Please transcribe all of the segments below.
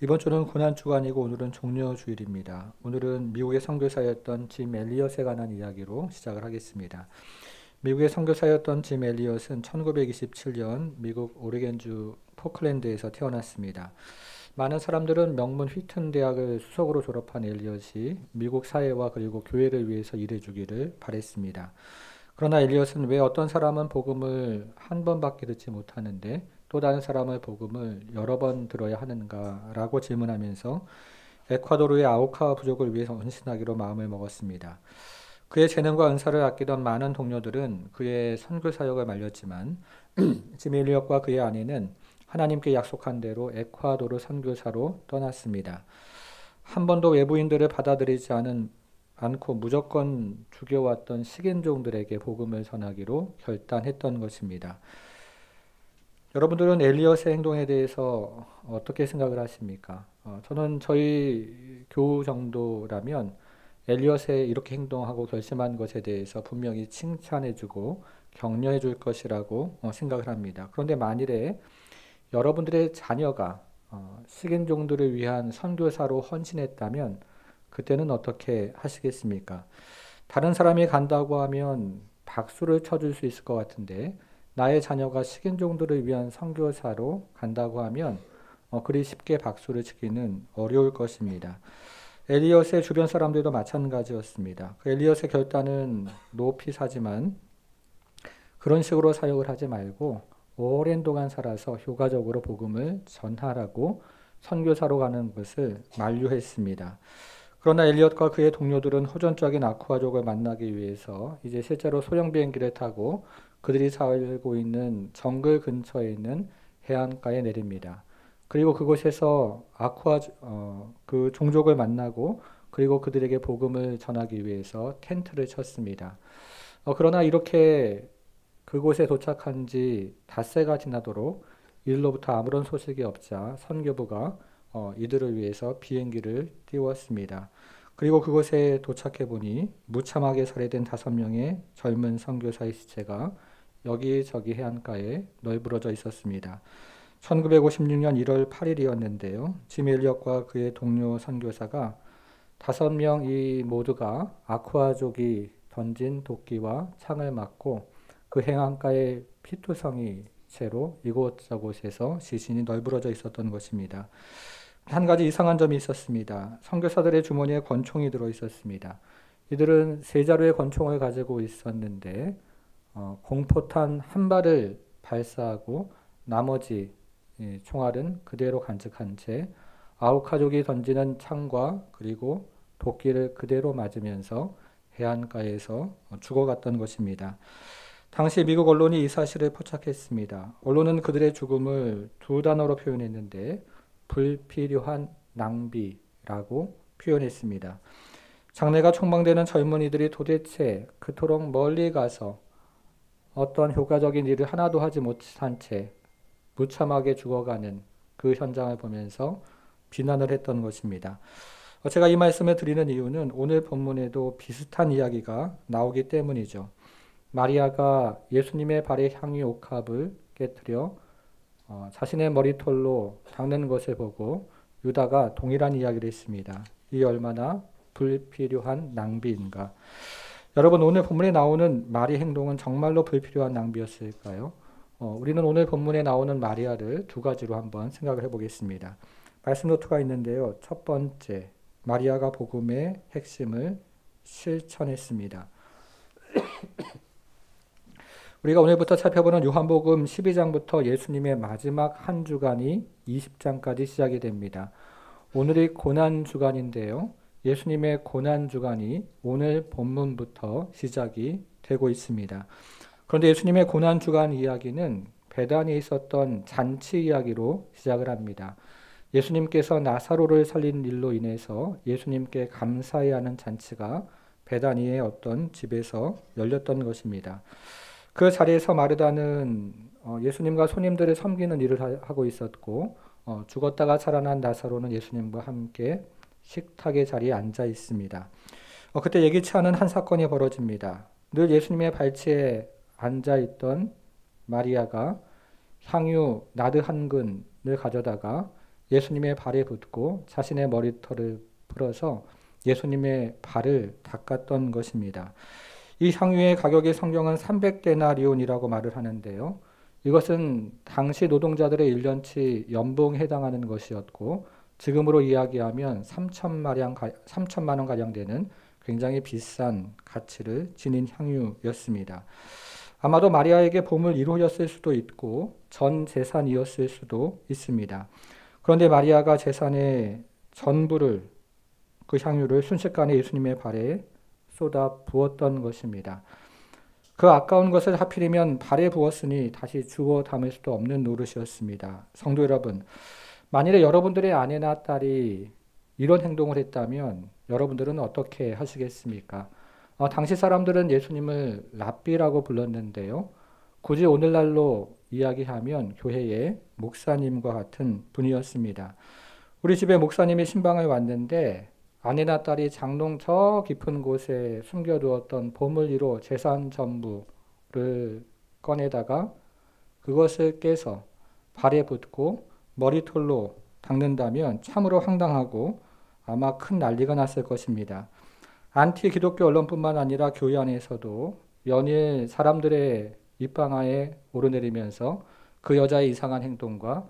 이번 주는 고난주간이고 오늘은 종려주일입니다. 오늘은 미국의 선교사였던 짐 엘리엇에 관한 이야기로 시작을 하겠습니다. 미국의 선교사였던 짐 엘리엇은 1927년 미국 오레곤주 포클랜드에서 태어났습니다. 많은 사람들은 명문 휘튼 대학을 수석으로 졸업한 엘리엇이 미국 사회와 그리고 교회를 위해서 일해주기를 바랬습니다. 그러나 엘리엇은 왜 어떤 사람은 복음을 한 번밖에 듣지 못하는데 또 다른 사람의 복음을 여러 번 들어야 하는가라고 질문하면서 에콰도르의 아우카 부족을 위해서 헌신하기로 마음을 먹었습니다. 그의 재능과 은사를 아끼던 많은 동료들은 그의 선교 사역을 말렸지만 짐 엘리엇과 그의 아내는 하나님께 약속한 대로 에콰도르 선교사로 떠났습니다. 한 번도 외부인들을 받아들이지 않고 무조건 죽여왔던 식인종들에게 복음을 전하기로 결단했던 것입니다. 여러분들은 엘리엇의 행동에 대해서 어떻게 생각을 하십니까? 저는 저희 교우 정도라면 엘리엇의 이렇게 행동하고 결심한 것에 대해서 분명히 칭찬해주고 격려해 줄 것이라고 생각을 합니다. 그런데 만일에 여러분들의 자녀가 식인종들을 위한 선교사로 헌신했다면 그때는 어떻게 하시겠습니까? 다른 사람이 간다고 하면 박수를 쳐줄 수 있을 것 같은데 나의 자녀가 식인종들을 위한 선교사로 간다고 하면 그리 쉽게 박수를 치기는 어려울 것입니다. 엘리엇의 주변 사람들도 마찬가지였습니다. 그 엘리엇의 결단은 높이 사지만 그런 식으로 사역을 하지 말고 오랜 동안 살아서 효과적으로 복음을 전하라고 선교사로 가는 것을 만류했습니다. 그러나 엘리엇과 그의 동료들은 호전적인 아쿠아족을 만나기 위해서 이제 실제로 소형 비행기를 타고 그들이 살고 있는 정글 근처에 있는 해안가에 내립니다. 그리고 그곳에서 그 종족을 만나고 그리고 그들에게 복음을 전하기 위해서 텐트를 쳤습니다. 그러나 이렇게 그곳에 도착한 지 닷새가 지나도록 이들로부터 아무런 소식이 없자 선교부가 이들을 위해서 비행기를 띄웠습니다. 그리고 그곳에 도착해 보니 무참하게 살해된 5명의 젊은 선교사의 시체가 여기저기 해안가에 널브러져 있었습니다. 1956년 1월 8일이었는데요. 짐 엘리엇과 그의 동료 선교사가 5명이 모두가 아쿠아족이 던진 도끼와 창을 맞고 그 해안가의 피투성이 채로 이곳저곳에서 시신이 널브러져 있었던 것입니다. 한 가지 이상한 점이 있었습니다. 선교사들의 주머니에 권총이 들어 있었습니다. 이들은 세 자루의 권총을 가지고 있었는데 공포탄 한 발을 발사하고 나머지 총알은 그대로 간직한 채 아우카족이 던지는 창과 그리고 도끼를 그대로 맞으면서 해안가에서 죽어갔던 것입니다. 당시 미국 언론이 이 사실을 포착했습니다. 언론은 그들의 죽음을 두 단어로 표현했는데 불필요한 낭비라고 표현했습니다. 장래가 촉망되는 젊은이들이 도대체 그토록 멀리 가서 어떤 효과적인 일을 하나도 하지 못한 채 무참하게 죽어가는 그 현장을 보면서 비난을 했던 것입니다. 제가 이 말씀을 드리는 이유는 오늘 본문에도 비슷한 이야기가 나오기 때문이죠. 마리아가 예수님의 발에 향유 옥합을 깨뜨려 자신의 머리털로 닦는 것을 보고 유다가 동일한 이야기를 했습니다. 이 얼마나 불필요한 낭비인가. 여러분, 오늘 본문에 나오는 마리 행동은 정말로 불필요한 낭비였을까요? 우리는 오늘 본문에 나오는 마리아를 두 가지로 한번 생각을 해보겠습니다. 말씀 노트가 있는데요. 첫 번째, 마리아가 복음의 핵심을 실천했습니다. 우리가 오늘부터 살펴보는 요한복음 12장부터 예수님의 마지막 한 주간이 20장까지 시작이 됩니다. 오늘이 고난주간인데요. 예수님의 고난주간이 오늘 본문부터 시작이 되고 있습니다. 그런데 예수님의 고난주간 이야기는 베단에 있었던 잔치 이야기로 시작을 합니다. 예수님께서 나사로를 살린 일로 인해서 예수님께 감사해야 하는 잔치가 베다니의 어떤 집에서 열렸던 것입니다. 그 자리에서 마르다는 예수님과 손님들을 섬기는 일을 하고 있었고 죽었다가 살아난 나사로는 예수님과 함께 식탁의 자리에 앉아 있습니다. 그때 예기치 않은 한 사건이 벌어집니다. 늘 예수님의 발치에 앉아 있던 마리아가 향유 나드 한 근을 가져다가 예수님의 발에 붓고 자신의 머리털을 풀어서 예수님의 발을 닦았던 것입니다. 이 향유의 가격이 성경은 300데나리온이라고 말을 하는데요. 이것은 당시 노동자들의 1년치 연봉에 해당하는 것이었고 지금으로 이야기하면 3천만 원가량 되는 굉장히 비싼 가치를 지닌 향유였습니다. 아마도 마리아에게 보물 1호였을 수도 있고 전 재산이었을 수도 있습니다. 그런데 마리아가 재산의 전부를 그 향유를 순식간에 예수님의 발에 쏟아 부었던 것입니다. 그 아까운 것을 하필이면 발에 부었으니 다시 주워 담을 수도 없는 노릇이었습니다. 성도 여러분, 만일에 여러분들의 아내나 딸이 이런 행동을 했다면 여러분들은 어떻게 하시겠습니까? 당시 사람들은 예수님을 랍비라고 불렀는데요. 굳이 오늘날로 이야기하면 교회의 목사님과 같은 분이었습니다. 우리 집에 목사님이 신방을 왔는데 아내나 딸이 장롱 저 깊은 곳에 숨겨두었던 보물 1호 재산 전부를 꺼내다가 그것을 깨서 발에 붓고 머리털로 닦는다면 참으로 황당하고 아마 큰 난리가 났을 것입니다. 안티 기독교 언론뿐만 아니라 교회 안에서도 연일 사람들의 입방아에 오르내리면서 그 여자의 이상한 행동과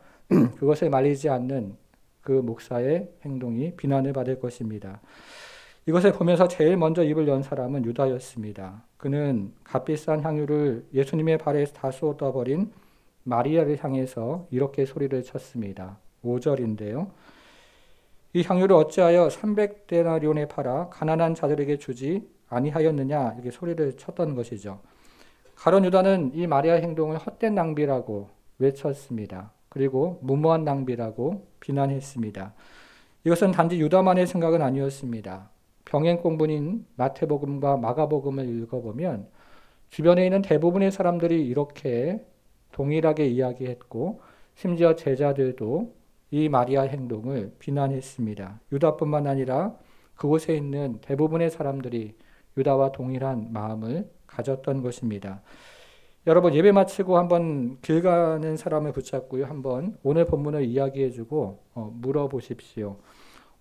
그것을 말리지 않는 그 목사의 행동이 비난을 받을 것입니다. 이것을 보면서 제일 먼저 입을 연 사람은 유다였습니다. 그는 값비싼 향유를 예수님의 발에 다 쏟아버린 마리아를 향해서 이렇게 소리를 쳤습니다. 5절인데요. 이 향유를 어찌하여 300데나리온에 팔아 가난한 자들에게 주지 아니하였느냐 이렇게 소리를 쳤던 것이죠. 가룟 유다는 이 마리아의 행동을 헛된 낭비라고 외쳤습니다. 그리고 무모한 낭비라고 비난했습니다. 이것은 단지 유다만의 생각은 아니었습니다. 병행 공분인 마태복음과 마가복음을 읽어보면 주변에 있는 대부분의 사람들이 이렇게 동일하게 이야기했고 심지어 제자들도 이 마리아 행동을 비난했습니다. 유다뿐만 아니라 그곳에 있는 대부분의 사람들이 유다와 동일한 마음을 가졌던 것입니다. 여러분 예배 마치고 한번 길 가는 사람을 붙잡고요. 한번 오늘 본문을 이야기해주고 물어보십시오.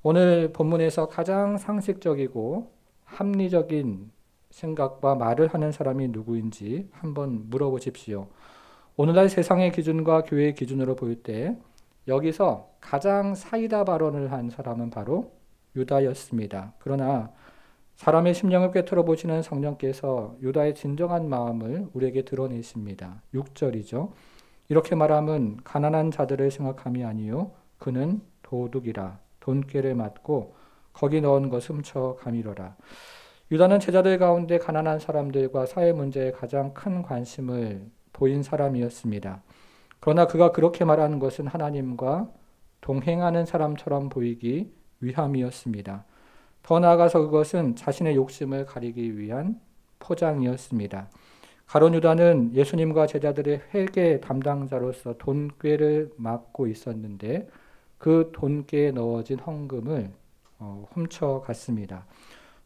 오늘 본문에서 가장 상식적이고 합리적인 생각과 말을 하는 사람이 누구인지 한번 물어보십시오. 오늘날 세상의 기준과 교회의 기준으로 볼 때 여기서 가장 사이다 발언을 한 사람은 바로 유다였습니다. 그러나 사람의 심령을 꿰뚫어 보시는 성령께서 유다의 진정한 마음을 우리에게 드러내십니다. 6절이죠. 이렇게 말하면 가난한 자들을 생각함이 아니요 그는 도둑이라 돈꾀를 맞고 거기 넣은 것 훔쳐 가미러라. 유다는 제자들 가운데 가난한 사람들과 사회 문제에 가장 큰 관심을 보인 사람이었습니다. 그러나 그가 그렇게 말하는 것은 하나님과 동행하는 사람처럼 보이기 위함이었습니다. 더 나아가서 그것은 자신의 욕심을 가리기 위한 포장이었습니다. 가룟 유다는 예수님과 제자들의 회계 담당자로서 돈꾀를 맡고 있었는데 그 돈꾀에 넣어진 헌금을 훔쳐갔습니다.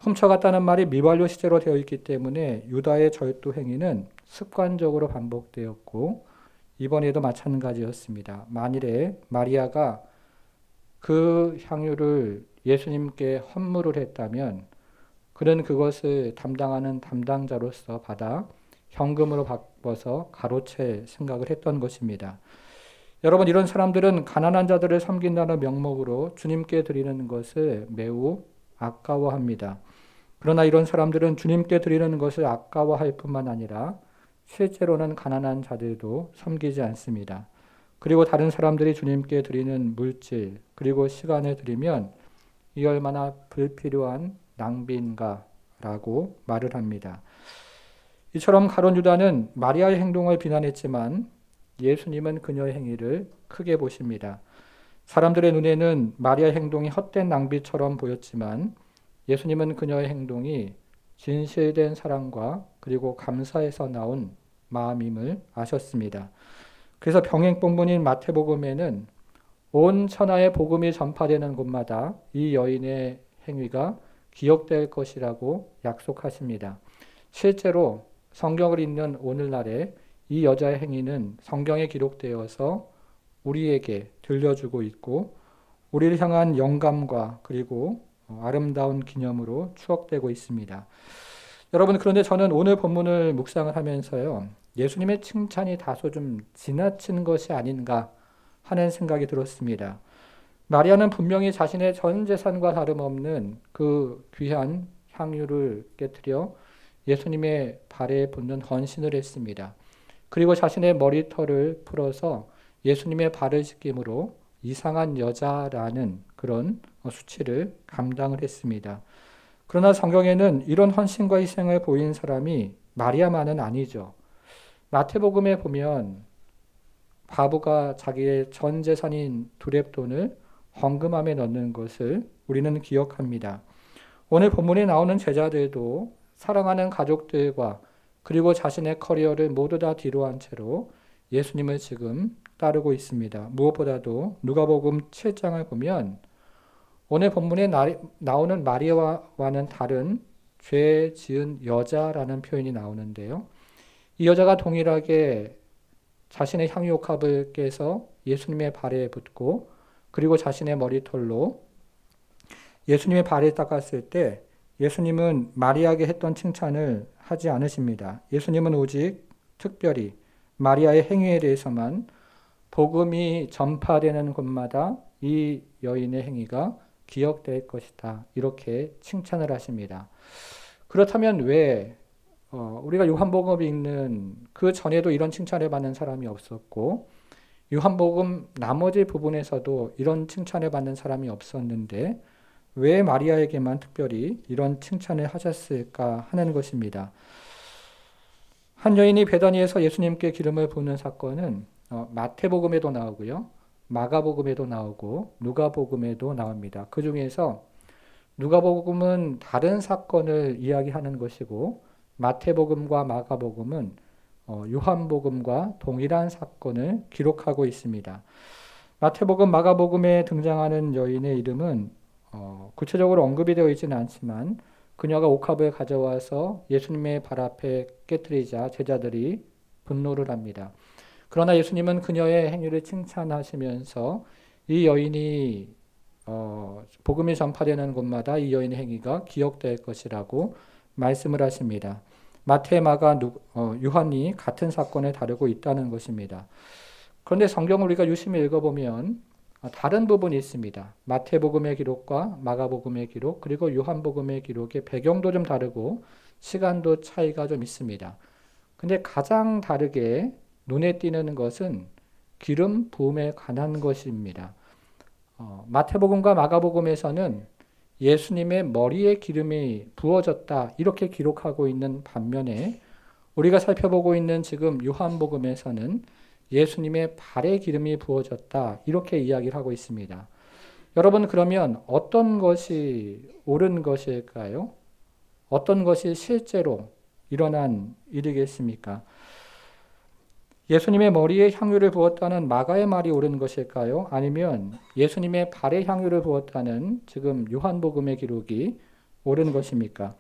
훔쳐갔다는 말이 미완료 시제로 되어 있기 때문에 유다의 절도 행위는 습관적으로 반복되었고 이번에도 마찬가지였습니다. 만일에 마리아가 그 향유를 예수님께 헌물을 했다면 그는 그것을 담당하는 담당자로서 받아 현금으로 바꿔서 가로챌 생각을 했던 것입니다. 여러분 이런 사람들은 가난한 자들을 섬긴다는 명목으로 주님께 드리는 것을 매우 아까워합니다. 그러나 이런 사람들은 주님께 드리는 것을 아까워할 뿐만 아니라 실제로는 가난한 자들도 섬기지 않습니다. 그리고 다른 사람들이 주님께 드리는 물질 그리고 시간을 드리면 이 얼마나 불필요한 낭비인가라고 말을 합니다. 이처럼 가룟 유다는 마리아의 행동을 비난했지만 예수님은 그녀의 행위를 크게 보십니다. 사람들의 눈에는 마리아의 행동이 헛된 낭비처럼 보였지만 예수님은 그녀의 행동이 진실된 사랑과 그리고 감사에서 나온 마음임을 아셨습니다. 그래서 병행본문인 마태복음에는 온 천하의 복음이 전파되는 곳마다 이 여인의 행위가 기억될 것이라고 약속하십니다. 실제로 성경을 읽는 오늘날에 이 여자의 행위는 성경에 기록되어서 우리에게 들려주고 있고 우리를 향한 영감과 그리고 아름다운 기념으로 추억되고 있습니다. 여러분, 그런데 저는 오늘 본문을 묵상을 하면서요, 예수님의 칭찬이 다소 좀 지나친 것이 아닌가 하는 생각이 들었습니다. 마리아는 분명히 자신의 전 재산과 다름없는 그 귀한 향유를 깨뜨려 예수님의 발에 붓는 헌신을 했습니다. 그리고 자신의 머리털을 풀어서 예수님의 발을 씻김으로 이상한 여자라는 그런 수치를 감당을 했습니다. 그러나 성경에는 이런 헌신과 희생을 보인 사람이 마리아만은 아니죠. 마태복음에 보면 과부가 자기의 전 재산인 두렙돈을 헌금함에 넣는 것을 우리는 기억합니다. 오늘 본문에 나오는 제자들도 사랑하는 가족들과 그리고 자신의 커리어를 모두 다 뒤로한 채로 예수님을 지금 따르고 있습니다. 무엇보다도 누가복음 7장을 보면 오늘 본문에 나오는 마리아와는 다른 죄 지은 여자라는 표현이 나오는데요. 이 여자가 동일하게 자신의 향유옥합을 깨서 예수님의 발에 붓고 그리고 자신의 머리털로 예수님의 발을 닦았을 때 예수님은 마리아에게 했던 칭찬을 하지 않으십니다. 예수님은 오직 특별히 마리아의 행위에 대해서만 복음이 전파되는 곳마다 이 여인의 행위가 기억될 것이다. 이렇게 칭찬을 하십니다. 그렇다면 왜 우리가 요한복음 읽는 그 전에도 이런 칭찬을 받는 사람이 없었고 요한복음 나머지 부분에서도 이런 칭찬을 받는 사람이 없었는데 왜 마리아에게만 특별히 이런 칭찬을 하셨을까 하는 것입니다. 한 여인이 베다니에서 예수님께 기름을 부는 사건은 마태복음에도 나오고요. 마가복음에도 나오고 누가복음에도 나옵니다. 그 중에서 누가복음은 다른 사건을 이야기하는 것이고 마태복음과 마가복음은 요한복음과 동일한 사건을 기록하고 있습니다. 마태복음, 마가복음에 등장하는 여인의 이름은 구체적으로 언급이 되어 있지는 않지만 그녀가 옥합을 가져와서 예수님의 발 앞에 깨뜨리자 제자들이 분노를 합니다. 그러나 예수님은 그녀의 행위를 칭찬하시면서 이 여인이 복음이 전파되는 곳마다 이 여인의 행위가 기억될 것이라고 말씀을 하십니다. 마태, 마가, 요한이 같은 사건을 다루고 있다는 것입니다. 그런데 성경을 우리가 유심히 읽어보면 다른 부분이 있습니다. 마태복음의 기록과 마가복음의 기록 그리고 요한복음의 기록의 배경도 좀 다르고 시간도 차이가 좀 있습니다. 근데 가장 다르게 눈에 띄는 것은 기름 부음에 관한 것입니다. 마태복음과 마가복음에서는 예수님의 머리에 기름이 부어졌다 이렇게 기록하고 있는 반면에 우리가 살펴보고 있는 지금 요한복음에서는 예수님의 발에 기름이 부어졌다 이렇게 이야기를 하고 있습니다. 여러분, 그러면 어떤 것이 옳은 것일까요? 어떤 것이 실제로 일어난 일이겠습니까? 예수님의 머리에 향유를 부었다는 마가의 말이 옳은 것일까요? 아니면 예수님의 발에 향유를 부었다는 지금 요한복음의 기록이 옳은 것입니까?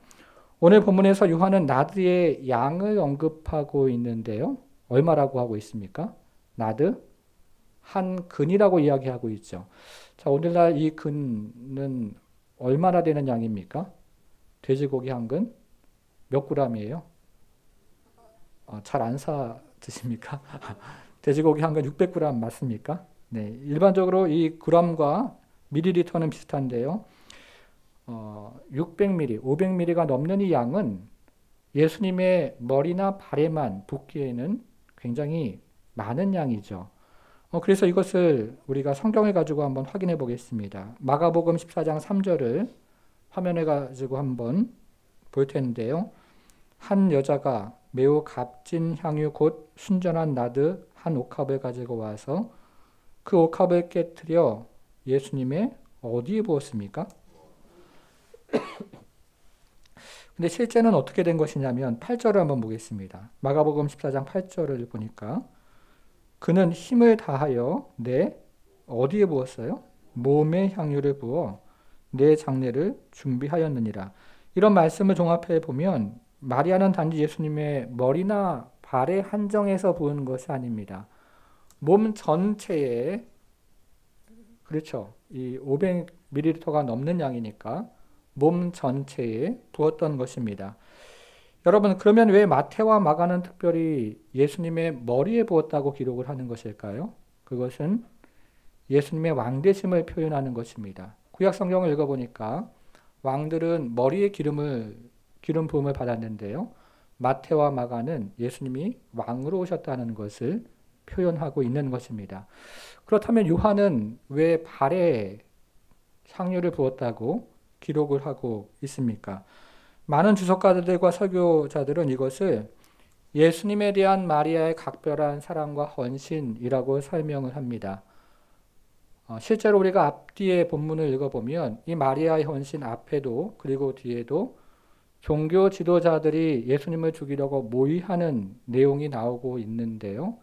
오늘 본문에서 요한은 나드의 양을 언급하고 있는데요. 얼마라고 하고 있습니까? 나드? 한 근이라고 이야기하고 있죠. 자, 오늘날 이 근은 얼마나 되는 양입니까? 돼지고기 한 근? 몇 g이에요? 잘 안 사 드십니까? 돼지고기 한 근 600g 맞습니까? 네, 일반적으로 이 g과 밀리리터는 비슷한데요. 600ml, 500ml가 넘는 이 양은 예수님의 머리나 발에만 붓기에는 굉장히 많은 양이죠. 그래서 이것을 우리가 성경을 가지고 한번 확인해 보겠습니다. 마가복음 14장 3절을 화면에 가지고 한번 볼 텐데요. 한 여자가 매우 값진 향유 곧 순전한 나드 한 옥합을 가지고 와서 그 옥합을 깨뜨려 예수님의 어디에 부었습니까? 근데 실제는 어떻게 된 것이냐면 8절을 한번 보겠습니다. 마가복음 14장 8절을 보니까 그는 힘을 다하여 내 어디에 부었어요? 몸에 향유를 부어 내 장례를 준비하였느니라. 이런 말씀을 종합해 보면 마리아는 단지 예수님의 머리나 발에 한정해서 부은 것이 아닙니다. 몸 전체에 그렇죠. 이 500ml가 넘는 양이니까 몸 전체에 부었던 것입니다. 여러분, 그러면 왜 마태와 마가는 특별히 예수님의 머리에 부었다고 기록을 하는 것일까요? 그것은 예수님의 왕되심을 표현하는 것입니다. 구약 성경을 읽어보니까 왕들은 머리에 기름 부음을 받았는데요. 마태와 마가는 예수님이 왕으로 오셨다는 것을 표현하고 있는 것입니다. 그렇다면 요한은 왜 발에 향유를 부었다고 기록을 하고 있습니까? 많은 주석가들과 설교자들은 이것을 예수님에 대한 마리아의 각별한 사랑과 헌신이라고 설명을 합니다. 실제로 우리가 앞뒤의 본문을 읽어보면 이 마리아의 헌신 앞에도 그리고 뒤에도 종교 지도자들이 예수님을 죽이려고 모의하는 내용이 나오고 있는데요.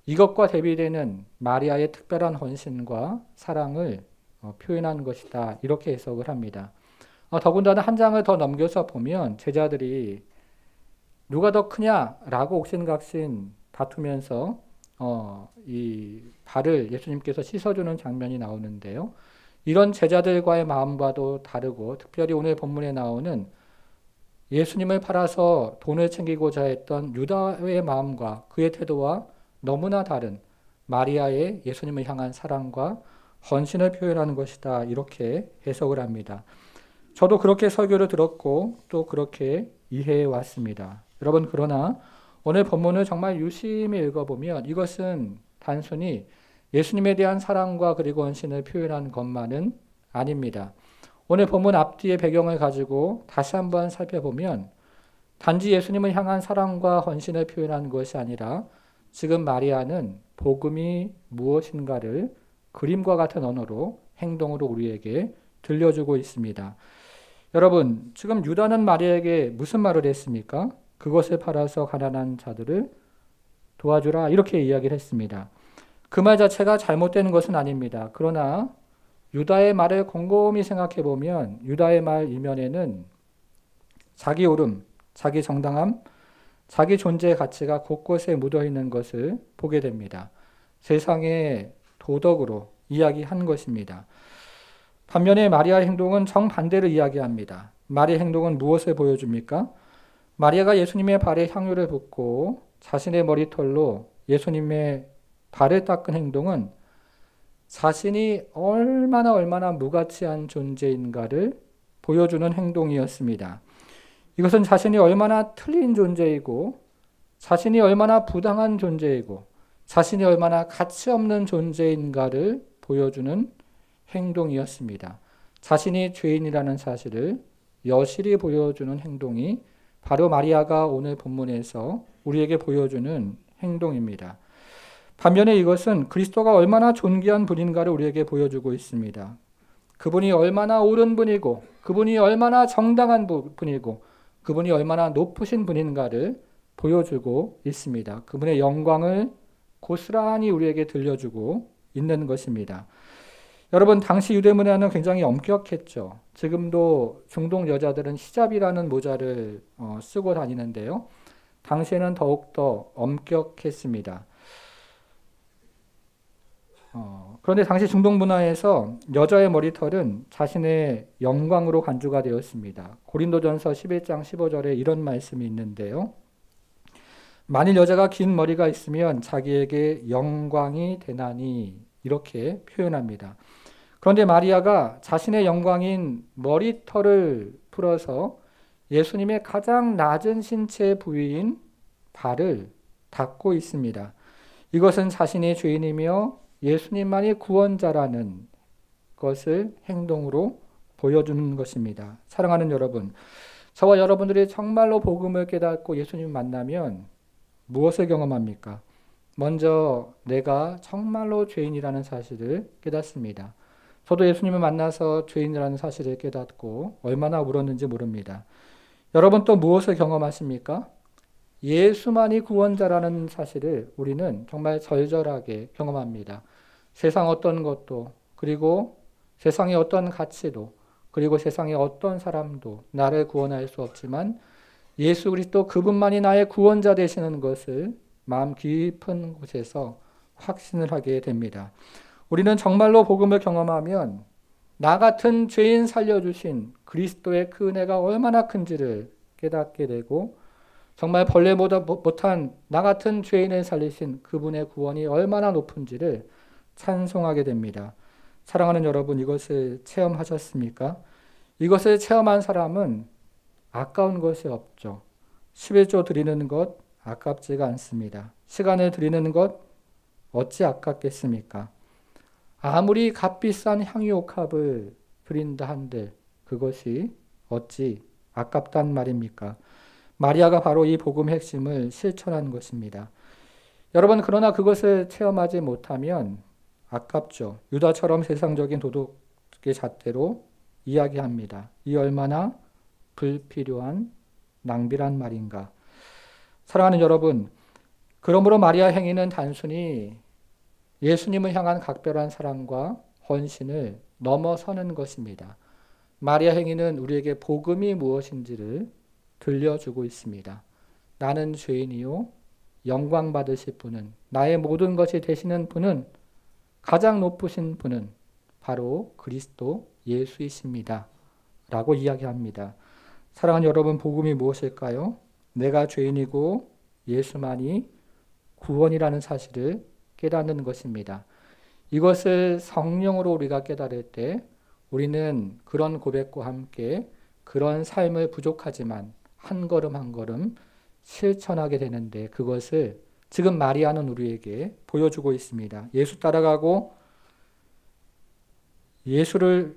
이것과 대비되는 마리아의 특별한 헌신과 사랑을 표현한 것이다. 이렇게 해석을 합니다. 더군다나 한 장을 더 넘겨서 보면 제자들이 누가 더 크냐라고 옥신각신 다투면서 이 발을 예수님께서 씻어주는 장면이 나오는데요. 이런 제자들과의 마음과도 다르고 특별히 오늘 본문에 나오는 예수님을 팔아서 돈을 챙기고자 했던 유다의 마음과 그의 태도와 너무나 다른 마리아의 예수님을 향한 사랑과 헌신을 표현하는 것이다. 이렇게 해석을 합니다. 저도 그렇게 설교를 들었고 또 그렇게 이해해 왔습니다. 여러분, 그러나 오늘 본문을 정말 유심히 읽어보면 이것은 단순히 예수님에 대한 사랑과 그리고 헌신을 표현한 것만은 아닙니다. 오늘 본문 앞뒤의 배경을 가지고 다시 한번 살펴보면 단지 예수님을 향한 사랑과 헌신을 표현한 것이 아니라 지금 마리아는 복음이 무엇인가를 그림과 같은 언어로 행동으로 우리에게 들려주고 있습니다. 여러분, 지금 유다는 마리아에게 무슨 말을 했습니까? 그것을 팔아서 가난한 자들을 도와주라 이렇게 이야기를 했습니다. 그 말 자체가 잘못된 것은 아닙니다. 그러나 유다의 말을 곰곰이 생각해 보면 유다의 말 이면에는 자기 옳음, 자기 정당함, 자기 존재의 가치가 곳곳에 묻어 있는 것을 보게 됩니다. 세상의 도덕으로 이야기한 것입니다. 반면에 마리아의 행동은 정반대를 이야기합니다. 마리아의 행동은 무엇을 보여줍니까? 마리아가 예수님의 발에 향유를 붓고 자신의 머리털로 예수님의 발을 닦은 행동은 자신이 얼마나 무가치한 존재인가를 보여주는 행동이었습니다. 이것은 자신이 얼마나 틀린 존재이고 자신이 얼마나 부당한 존재이고 자신이 얼마나 가치 없는 존재인가를 보여주는 행동이었습니다. 자신이 죄인이라는 사실을 여실히 보여주는 행동이 바로 마리아가 오늘 본문에서 우리에게 보여주는 행동입니다. 반면에 이것은 그리스도가 얼마나 존귀한 분인가를 우리에게 보여주고 있습니다. 그분이 얼마나 옳은 분이고 그분이 얼마나 정당한 분이고 그분이 얼마나 높으신 분인가를 보여주고 있습니다. 그분의 영광을 고스란히 우리에게 들려주고 있는 것입니다. 여러분, 당시 유대 문화는 굉장히 엄격했죠. 지금도 중동 여자들은 히잡이라는 모자를 쓰고 다니는데요. 당시에는 더욱더 엄격했습니다. 그런데 당시 중동 문화에서 여자의 머리털은 자신의 영광으로 간주가 되었습니다. 고린도전서 11장 15절에 이런 말씀이 있는데요. 만일 여자가 긴 머리가 있으면 자기에게 영광이 되나니 이렇게 표현합니다. 그런데 마리아가 자신의 영광인 머리털을 풀어서 예수님의 가장 낮은 신체 부위인 발을 닦고 있습니다. 이것은 자신이 죄인이며 예수님만이 구원자라는 것을 행동으로 보여주는 것입니다. 사랑하는 여러분, 저와 여러분들이 정말로 복음을 깨닫고 예수님을 만나면 무엇을 경험합니까? 먼저 내가 정말로 죄인이라는 사실을 깨닫습니다. 저도 예수님을 만나서 죄인이라는 사실을 깨닫고 얼마나 울었는지 모릅니다. 여러분 또 무엇을 경험하십니까? 예수만이 구원자라는 사실을 우리는 정말 절절하게 경험합니다. 세상 어떤 것도, 그리고 세상의 어떤 가치도, 그리고 세상의 어떤 사람도 나를 구원할 수 없지만 예수 그리스도 그분만이 나의 구원자 되시는 것을 마음 깊은 곳에서 확신을 하게 됩니다. 우리는 정말로 복음을 경험하면 나 같은 죄인 살려주신 그리스도의 그 은혜가 얼마나 큰지를 깨닫게 되고 정말 벌레보다 못한 나 같은 죄인을 살리신 그분의 구원이 얼마나 높은지를 찬송하게 됩니다. 사랑하는 여러분, 이것을 체험하셨습니까? 이것을 체험한 사람은 아까운 것이 없죠. 11조 드리는 것 아깝지가 않습니다. 시간을 드리는 것 어찌 아깝겠습니까? 아무리 값비싼 향유옥합을 드린다 한들 그것이 어찌 아깝단 말입니까? 마리아가 바로 이 복음의 핵심을 실천한 것입니다. 여러분, 그러나 그것을 체험하지 못하면 아깝죠. 유다처럼 세상적인 도덕의 잣대로 이야기합니다. 이 얼마나 불필요한 낭비란 말인가. 사랑하는 여러분, 그러므로 마리아 행위는 단순히 예수님을 향한 각별한 사랑과 헌신을 넘어서는 것입니다. 마리아 행위는 우리에게 복음이 무엇인지를 들려주고 있습니다. 나는 죄인이요 영광 받으실 분은, 나의 모든 것이 되시는 분은, 가장 높으신 분은 바로 그리스도 예수이십니다. 라고 이야기합니다. 사랑하는 여러분, 복음이 무엇일까요? 내가 죄인이고 예수만이 구원이라는 사실을 깨닫는 것입니다. 이것을 성령으로 우리가 깨달을 때 우리는 그런 고백과 함께 그런 삶을 부족하지만 한 걸음 한 걸음 실천하게 되는데 그것을 지금 마리아는 우리에게 보여주고 있습니다. 예수 따라가고 예수를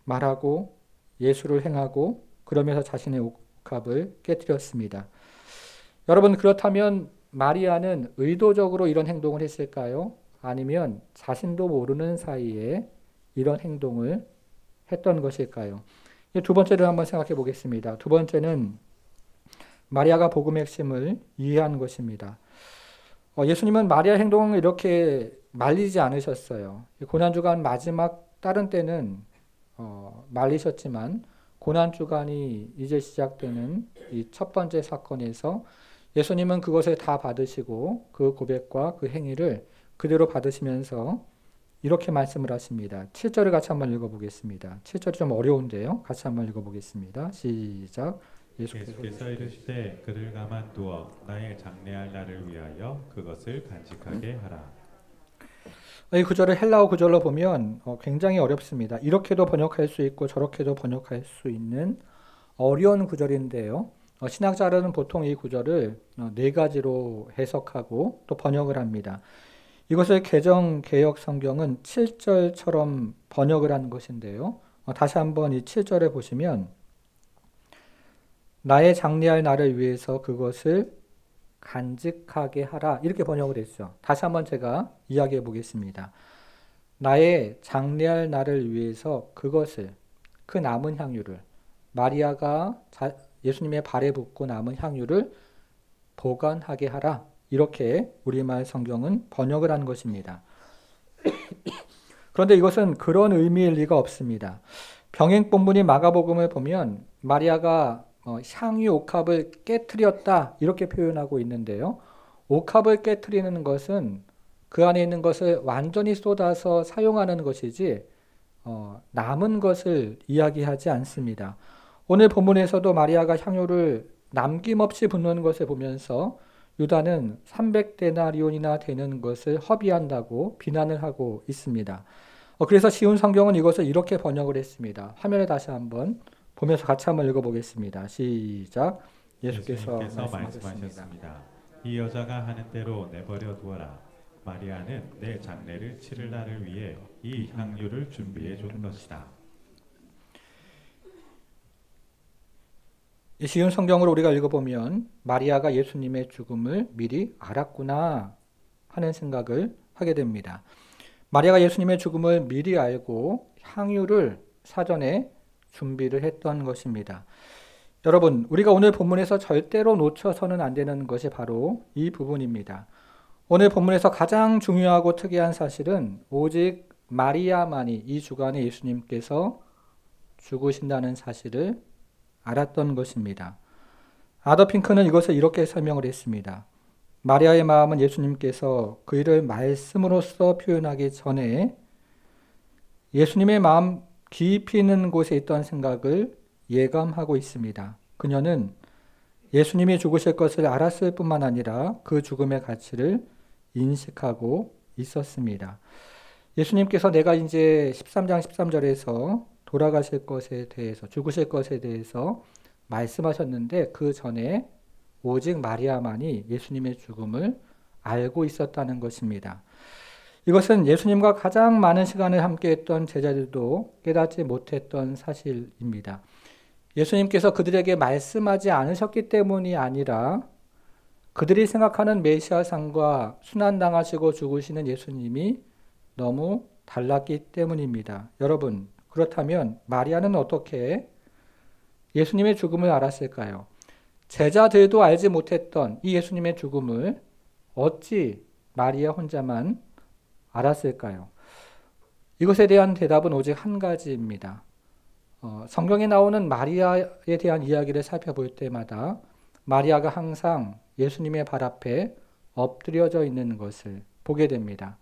말하고 예수를 행하고 그러면서 자신의 옥합을 깨뜨렸습니다. 여러분, 그렇다면 마리아는 의도적으로 이런 행동을 했을까요? 아니면 자신도 모르는 사이에 이런 행동을 했던 것일까요? 두 번째를 한번 생각해 보겠습니다. 두 번째는 마리아가 복음의 핵심을 이해한 것입니다. 예수님은 마리아 행동을 이렇게 말리지 않으셨어요. 고난주간 마지막 다른 때는 말리셨지만 고난주간이 이제 시작되는 이 첫 번째 사건에서 예수님은 그것을 다 받으시고 그 고백과 그 행위를 그대로 받으시면서 이렇게 말씀을 하십니다. 7절을 같이 한번 읽어보겠습니다. 7절이 좀 어려운데요. 같이 한번 읽어보겠습니다. 시작. 예수께서 이르시되 그를 가만두어 나의 장래할 날을 위하여 그것을 간직하게 하라. 이 구절을 헬라어 구절로 보면 굉장히 어렵습니다. 이렇게도 번역할 수 있고 저렇게도 번역할 수 있는 어려운 구절인데요. 신학자들은 보통 이 구절을 네 가지로 해석하고 또 번역을 합니다. 이것을 개정 개역 성경은 7절처럼 번역을 한 것인데요. 다시 한번 이 7절에 보시면 나의 장래할 날을 위해서 그것을 간직하게 하라 이렇게 번역을 했죠. 다시 한번 제가 이야기해 보겠습니다. 나의 장래할 날을 위해서 그것을, 그 남은 향유를, 마리아가 예수님의 발에 붓고 남은 향유를 보관하게 하라 이렇게 우리말 성경은 번역을 한 것입니다. 그런데 이것은 그런 의미일 리가 없습니다. 병행 본문인 마가복음을 보면 마리아가 향유 옥합을 깨트렸다 이렇게 표현하고 있는데요. 옥합을 깨트리는 것은 그 안에 있는 것을 완전히 쏟아서 사용하는 것이지 남은 것을 이야기하지 않습니다. 오늘 본문에서도 마리아가 향유를 남김없이 붓는 것을 보면서 유다는 300데나리온이나 되는 것을 허비한다고 비난을 하고 있습니다. 그래서 쉬운 성경은 이것을 이렇게 번역을 했습니다. 화면에 다시 한번 보면서 같이 한번 읽어보겠습니다. 시작. 예수께서 말씀하셨습니다. 이 여자가 하는 대로 내버려 두어라. 마리아는 내 장례를 치를 날을 위해 이 향유를 준비해 준 것이다. 이 쉬운 성경을 우리가 읽어보면 마리아가 예수님의 죽음을 미리 알았구나 하는 생각을 하게 됩니다. 마리아가 예수님의 죽음을 미리 알고 향유를 사전에 준비를 했던 것입니다. 여러분, 우리가 오늘 본문에서 절대로 놓쳐서는 안 되는 것이 바로 이 부분입니다. 오늘 본문에서 가장 중요하고 특이한 사실은 오직 마리아만이 이 주간에 예수님께서 죽으신다는 사실을 알았던 것입니다. 아더 핑크는 이것을 이렇게 설명을 했습니다. 마리아의 마음은 예수님께서 그 일을 말씀으로써 표현하기 전에 예수님의 마음 깊이 있는 곳에 있던 생각을 예감하고 있습니다. 그녀는 예수님이 죽으실 것을 알았을 뿐만 아니라 그 죽음의 가치를 인식하고 있었습니다. 예수님께서 내가 이제 13장 13절에서 돌아가실 것에 대해서, 죽으실 것에 대해서 말씀하셨는데 그 전에 오직 마리아만이 예수님의 죽음을 알고 있었다는 것입니다. 이것은 예수님과 가장 많은 시간을 함께했던 제자들도 깨닫지 못했던 사실입니다. 예수님께서 그들에게 말씀하지 않으셨기 때문이 아니라 그들이 생각하는 메시아상과 순환당하시고 죽으시는 예수님이 너무 달랐기 때문입니다. 여러분, 그렇다면 마리아는 어떻게 예수님의 죽음을 알았을까요? 제자들도 알지 못했던 이 예수님의 죽음을 어찌 마리아 혼자만 알았을까요? 이것에 대한 대답은 오직 한 가지입니다. 성경에 나오는 마리아에 대한 이야기를 살펴볼 때마다 마리아가 항상 예수님의 발 앞에 엎드려져 있는 것을 보게 됩니다.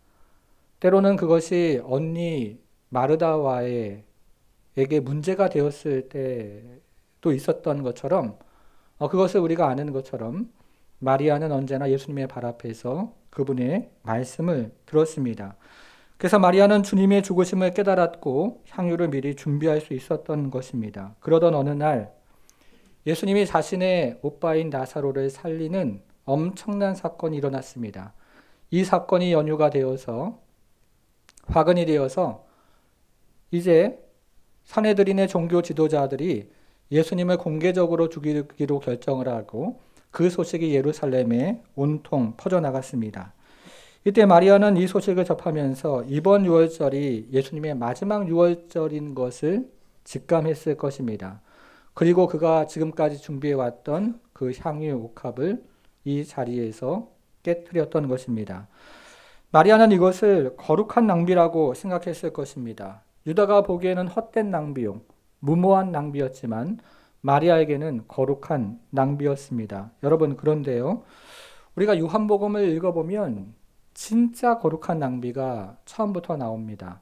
때로는 그것이 언니 마르다와에게 문제가 되었을 때도 있었던 것처럼 그것을 우리가 아는 것처럼 마리아는 언제나 예수님의 발 앞에서 그분의 말씀을 들었습니다. 그래서 마리아는 주님의 죽으심을 깨달았고 향유를 미리 준비할 수 있었던 것입니다. 그러던 어느 날 예수님이 자신의 오빠인 나사로를 살리는 엄청난 사건이 일어났습니다. 이 사건이 연유가 되어서 화근이 되어서 이제 산헤드린의 종교 지도자들이 예수님을 공개적으로 죽이기로 결정을 하고 그 소식이 예루살렘에 온통 퍼져나갔습니다. 이때 마리아는 이 소식을 접하면서 이번 유월절이 예수님의 마지막 유월절인 것을 직감했을 것입니다. 그리고 그가 지금까지 준비해왔던 그 향유 옥합을 이 자리에서 깨뜨렸던 것입니다. 마리아는 이것을 거룩한 낭비라고 생각했을 것입니다. 유다가 보기에는 헛된 낭비요, 무모한 낭비였지만 마리아에게는 거룩한 낭비였습니다. 여러분, 그런데요, 우리가 요한복음을 읽어보면 진짜 거룩한 낭비가 처음부터 나옵니다.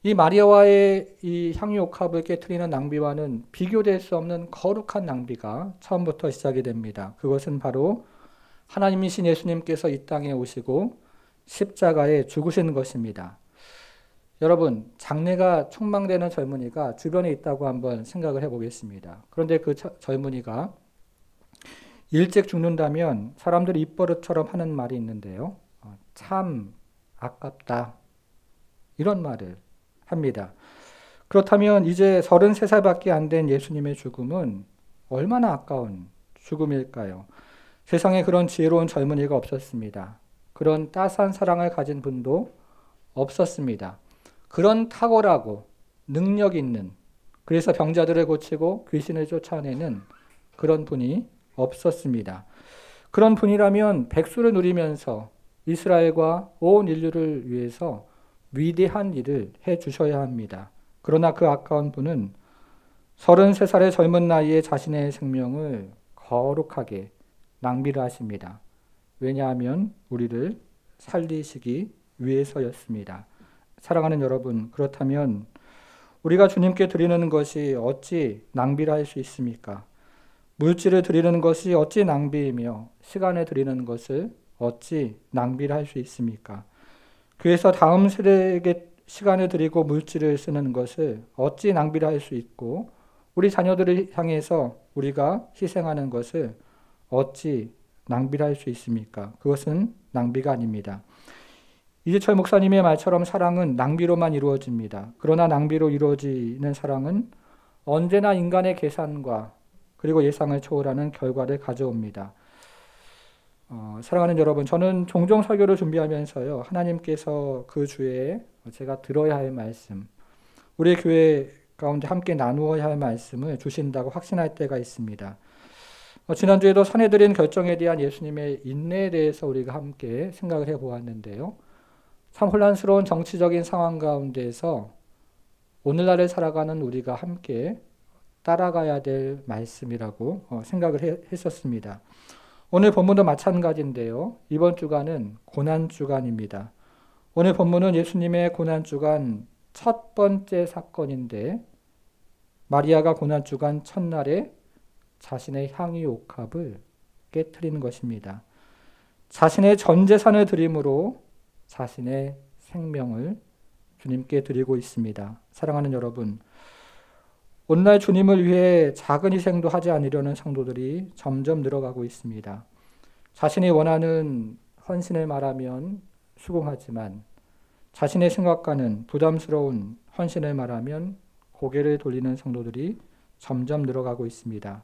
이 마리아와의 이 향유옥합을 깨트리는 낭비와는 비교될 수 없는 거룩한 낭비가 처음부터 시작이 됩니다. 그것은 바로 하나님이신 예수님께서 이 땅에 오시고 십자가에 죽으시는 것입니다. 여러분, 장래가 촉망되는 젊은이가 주변에 있다고 한번 생각을 해보겠습니다. 그런데 그 젊은이가 일찍 죽는다면 사람들이 입버릇처럼 하는 말이 있는데요. 참 아깝다. 이런 말을 합니다. 그렇다면 이제 33살밖에 안 된 예수님의 죽음은 얼마나 아까운 죽음일까요? 세상에 그런 지혜로운 젊은이가 없었습니다. 그런 따스한 사랑을 가진 분도 없었습니다. 그런 탁월하고 능력 있는, 그래서 병자들을 고치고 귀신을 쫓아내는 그런 분이 없었습니다. 그런 분이라면 백수를 누리면서 이스라엘과 온 인류를 위해서 위대한 일을 해 주셔야 합니다. 그러나 그 아까운 분은 33살의 젊은 나이에 자신의 생명을 거룩하게 낭비를 하십니다. 왜냐하면 우리를 살리시기 위해서였습니다. 사랑하는 여러분, 그렇다면 우리가 주님께 드리는 것이 어찌 낭비를 할 수 있습니까? 물질을 드리는 것이 어찌 낭비이며 시간을 드리는 것을 어찌 낭비를 할 수 있습니까? 그래서 다음 세대에게 시간을 드리고 물질을 쓰는 것을 어찌 낭비를 할 수 있고 우리 자녀들을 향해서 우리가 희생하는 것을 어찌 낭비를 할 수 있습니까? 그것은 낭비가 아닙니다. 이재철 목사님의 말처럼 사랑은 낭비로만 이루어집니다. 그러나 낭비로 이루어지는 사랑은 언제나 인간의 계산과 그리고 예상을 초월하는 결과를 가져옵니다. 사랑하는 여러분, 저는 종종 설교를 준비하면서요, 하나님께서 그 주에 제가 들어야 할 말씀, 우리 교회 가운데 함께 나누어야 할 말씀을 주신다고 확신할 때가 있습니다. 지난주에도 산헤드린 결정에 대한 예수님의 인내에 대해서 우리가 함께 생각을 해보았는데요. 참 혼란스러운 정치적인 상황 가운데서 오늘날을 살아가는 우리가 함께 따라가야 될 말씀이라고 생각을 했었습니다. 오늘 본문도 마찬가지인데요. 이번 주간은 고난주간입니다. 오늘 본문은 예수님의 고난주간 첫 번째 사건인데 마리아가 고난주간 첫날에 자신의 향유 옥합을 깨트리는 것입니다. 자신의 전 재산을 드림으로 자신의 생명을 주님께 드리고 있습니다. 사랑하는 여러분, 오늘날 주님을 위해 작은 희생도 하지 않으려는 성도들이 점점 늘어가고 있습니다. 자신이 원하는 헌신을 말하면 수긍하지만 자신의 생각과는 부담스러운 헌신을 말하면 고개를 돌리는 성도들이 점점 늘어가고 있습니다.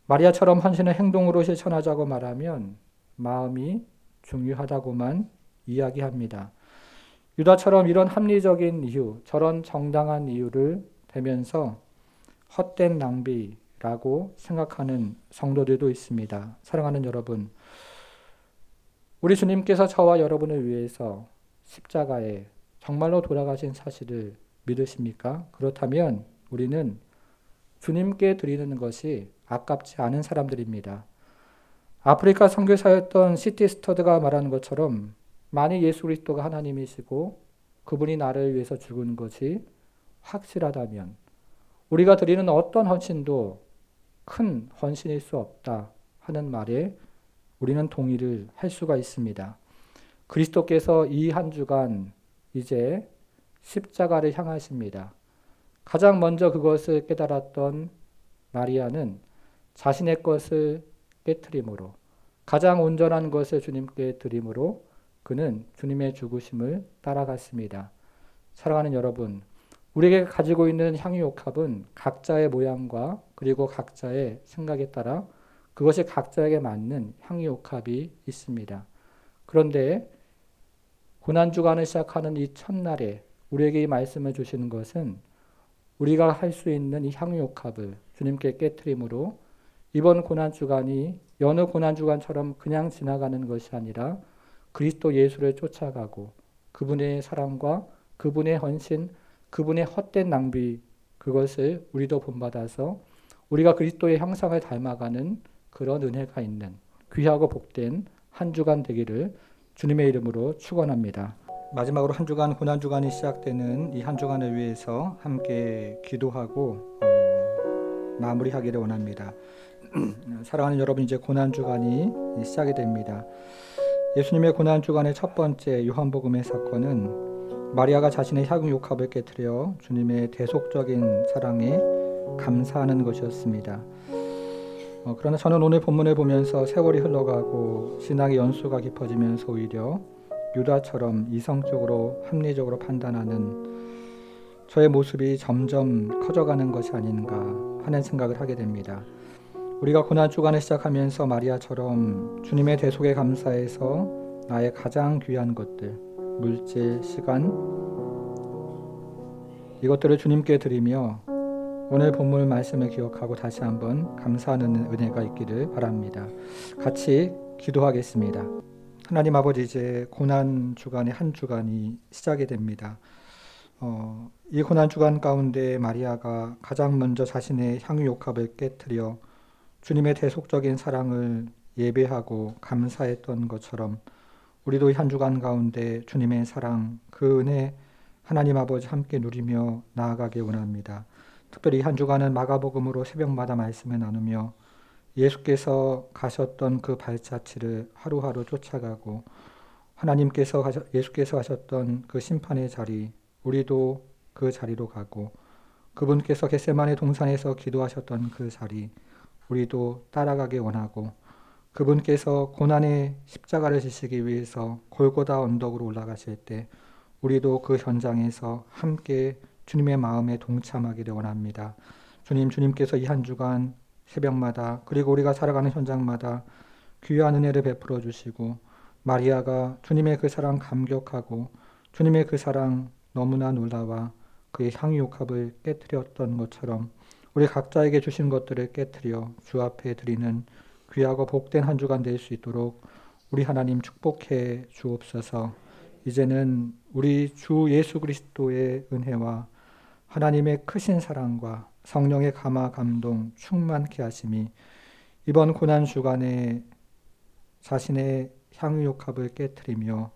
마리아처럼 헌신을 행동으로 실천하자고 말하면 마음이 중요하다고만 이야기합니다. 유다처럼 이런 합리적인 이유, 저런 정당한 이유를 대면서 헛된 낭비라고 생각하는 성도들도 있습니다. 사랑하는 여러분, 우리 주님께서 저와 여러분을 위해서 십자가에 정말로 돌아가신 사실을 믿으십니까? 그렇다면 우리는 주님께 드리는 것이 아깝지 않은 사람들입니다. 아프리카 선교사였던 시티 스터드가 말하는 것처럼 만일 예수 그리스도가 하나님이시고 그분이 나를 위해서 죽은 것이 확실하다면 우리가 드리는 어떤 헌신도 큰 헌신일 수 없다 하는 말에 우리는 동의를 할 수가 있습니다. 그리스도께서 이 한 주간 이제 십자가를 향하십니다. 가장 먼저 그것을 깨달았던 마리아는 자신의 것을 깨트림으로 가장 온전한 것을 주님께 드림으로 그는 주님의 죽으심을 따라갔습니다. 사랑하는 여러분, 우리에게 가지고 있는 향유 옥합은 각자의 모양과 그리고 각자의 생각에 따라 그것이 각자에게 맞는 향유 옥합이 있습니다. 그런데 고난주간을 시작하는 이 첫날에 우리에게 이 말씀을 주시는 것은 우리가 할 수 있는 이 향유 옥합을 주님께 깨트림으로 이번 고난주간이 여느 고난주간처럼 그냥 지나가는 것이 아니라 그리스도 예수를 쫓아가고 그분의 사랑과 그분의 헌신, 그분의 헛된 낭비 그것을 우리도 본받아서 우리가 그리스도의 형상을 닮아가는 그런 은혜가 있는 귀하고 복된 한 주간 되기를 주님의 이름으로 축원합니다. 마지막으로 한 주간 고난주간이 시작되는 이 한 주간을 위해서 함께 기도하고 마무리하기를 원합니다. 사랑하는 여러분, 이제 고난주간이 시작이 됩니다. 예수님의 고난주간의 첫 번째 요한복음의 사건은 마리아가 자신의 향유 옥합을 깨트려 주님의 대속적인 사랑에 감사하는 것이었습니다. 그러나 저는 오늘 본문을 보면서 세월이 흘러가고 신앙의 연수가 깊어지면서 오히려 유다처럼 이성적으로 합리적으로 판단하는 저의 모습이 점점 커져가는 것이 아닌가 하는 생각을 하게 됩니다. 우리가 고난주간을 시작하면서 마리아처럼 주님의 대속에 감사해서 나의 가장 귀한 것들, 물질, 시간 이것들을 주님께 드리며 오늘 본문 말씀을 기억하고 다시 한번 감사하는 은혜가 있기를 바랍니다. 같이 기도하겠습니다. 하나님 아버지, 이제 고난주간의 한 주간이 시작이 됩니다. 이 고난주간 가운데 마리아가 가장 먼저 자신의 향유 옥합을 깨트려 주님의 대속적인 사랑을 예배하고 감사했던 것처럼 우리도 이 한 주간 가운데 주님의 사랑, 그 은혜 하나님 아버지 함께 누리며 나아가기 원합니다. 특별히 이 한 주간은 마가복음으로 새벽마다 말씀을 나누며 예수께서 가셨던 그 발자취를 하루하루 쫓아가고 예수께서 가셨던 그 심판의 자리, 우리도 그 자리로 가고 그분께서 겟세마네 동산에서 기도하셨던 그 자리, 우리도 따라가기 원하고 그분께서 고난의 십자가를 지시기 위해서 골고다 언덕으로 올라가실 때 우리도 그 현장에서 함께 주님의 마음에 동참하기를 원합니다. 주님께서 이 한 주간 새벽마다 그리고 우리가 살아가는 현장마다 귀한 은혜를 베풀어 주시고 마리아가 주님의 그 사랑 감격하고 주님의 그 사랑 너무나 놀라와 그의 향유 옥합을 깨트렸던 것처럼 우리 각자에게 주신 것들을 깨트려 주 앞에 드리는 귀하고 복된 한 주간 될 수 있도록 우리 하나님 축복해 주옵소서. 이제는 우리 주 예수 그리스도의 은혜와 하나님의 크신 사랑과 성령의 감화 감동 충만케 하심이 이번 고난 주간에 자신의 향유옥합을 깨뜨리며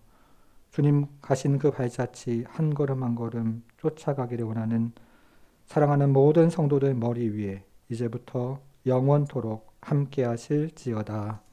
주님 가신 그 발자취 한 걸음 한 걸음 쫓아가기를 원하는 사랑하는 모든 성도들 머리 위에 이제부터 영원토록 함께 하실지어다.